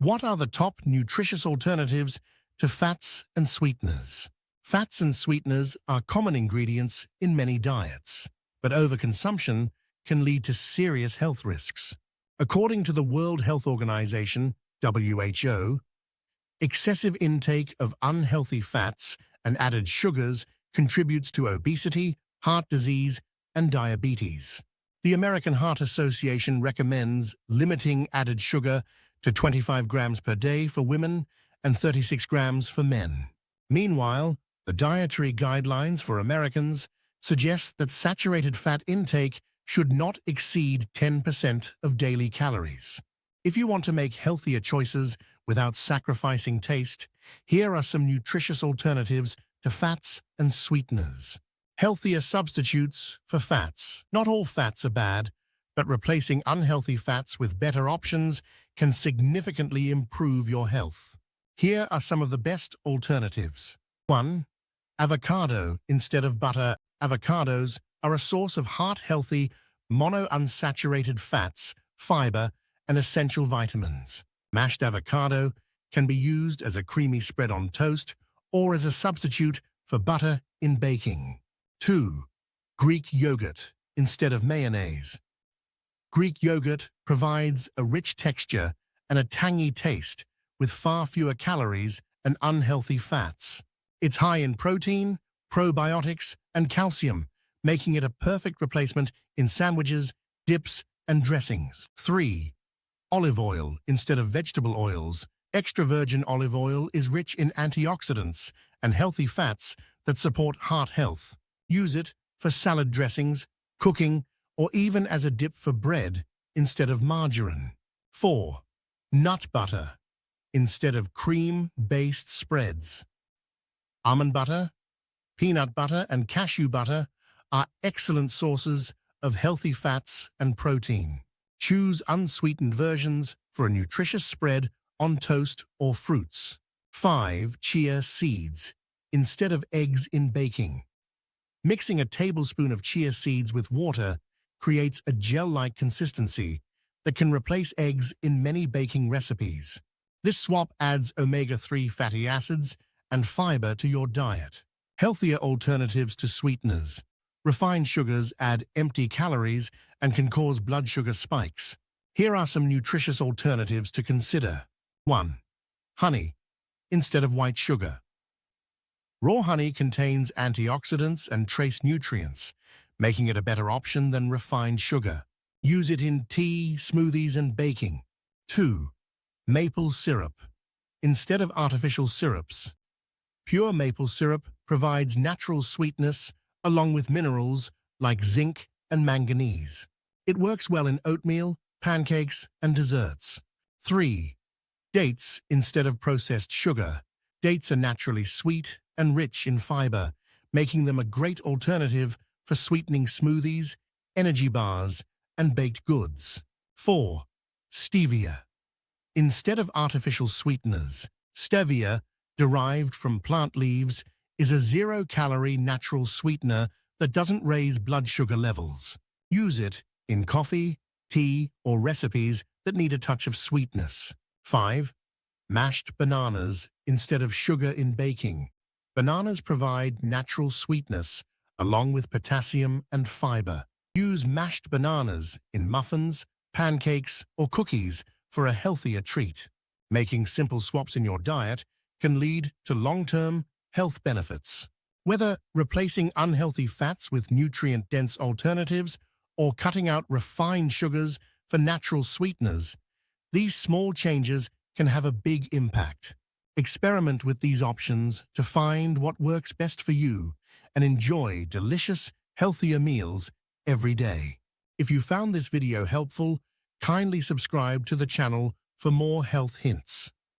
What are the top nutritious alternatives to fats and sweeteners? Fats and sweeteners are common ingredients in many diets, but overconsumption can lead to serious health risks. According to the World Health Organization, WHO, excessive intake of unhealthy fats and added sugars contributes to obesity, heart disease, and diabetes. The American Heart Association recommends limiting added sugar to 25 grams per day for women and 36 grams for men. Meanwhile, the dietary guidelines for Americans suggest that saturated fat intake should not exceed 10% of daily calories. If you want to make healthier choices without sacrificing taste, here are some nutritious alternatives to fats and sweeteners. Healthier substitutes for fats. Not all fats are bad, but replacing unhealthy fats with better options can significantly improve your health. Here are some of the best alternatives. 1. Avocado instead of butter. Avocados are a source of heart-healthy, monounsaturated fats, fiber, and essential vitamins. Mashed avocado can be used as a creamy spread on toast or as a substitute for butter in baking. 2. Greek yogurt instead of mayonnaise. Greek yogurt provides a rich texture and a tangy taste with far fewer calories and unhealthy fats. It's high in protein, probiotics, and calcium, making it a perfect replacement in sandwiches, dips, and dressings. 3. Olive oil instead of vegetable oils. Extra virgin olive oil is rich in antioxidants and healthy fats that support heart health. Use it for salad dressings, cooking, or even as a dip for bread instead of margarine. 4. Nut butter instead of cream-based spreads. Almond butter, peanut butter, and cashew butter are excellent sources of healthy fats and protein. Choose unsweetened versions for a nutritious spread on toast or fruits. 5. Chia seeds instead of eggs in baking. Mixing a tablespoon of chia seeds with water creates a gel-like consistency that can replace eggs in many baking recipes. This swap adds omega-3 fatty acids and fiber to your diet. Healthier alternatives to sweeteners. Refined sugars add empty calories and can cause blood sugar spikes. Here are some nutritious alternatives to consider. 1. Honey instead of white sugar. Raw honey contains antioxidants and trace nutrients, making it a better option than refined sugar. Use it in tea, smoothies, and baking. 2. Maple syrup instead of artificial syrups. Pure maple syrup provides natural sweetness along with minerals like zinc and manganese. It works well in oatmeal, pancakes, and desserts. 3. Dates instead of processed sugar. Dates are naturally sweet and rich in fiber, making them a great alternative for sweetening smoothies, energy bars, and baked goods. 4. Stevia instead of artificial sweeteners. Stevia, derived from plant leaves, is a zero-calorie natural sweetener that doesn't raise blood sugar levels. Use it in coffee, tea, or recipes that need a touch of sweetness. 5. Mashed bananas instead of sugar in baking. Bananas provide natural sweetness along with potassium and fiber. Use mashed bananas in muffins, pancakes, or cookies for a healthier treat. Making simple swaps in your diet can lead to long-term health benefits. Whether replacing unhealthy fats with nutrient-dense alternatives or cutting out refined sugars for natural sweeteners, these small changes can have a big impact. Experiment with these options to find what works best for you and enjoy delicious, healthier meals every day. If you found this video helpful, kindly subscribe to the channel for more health hints.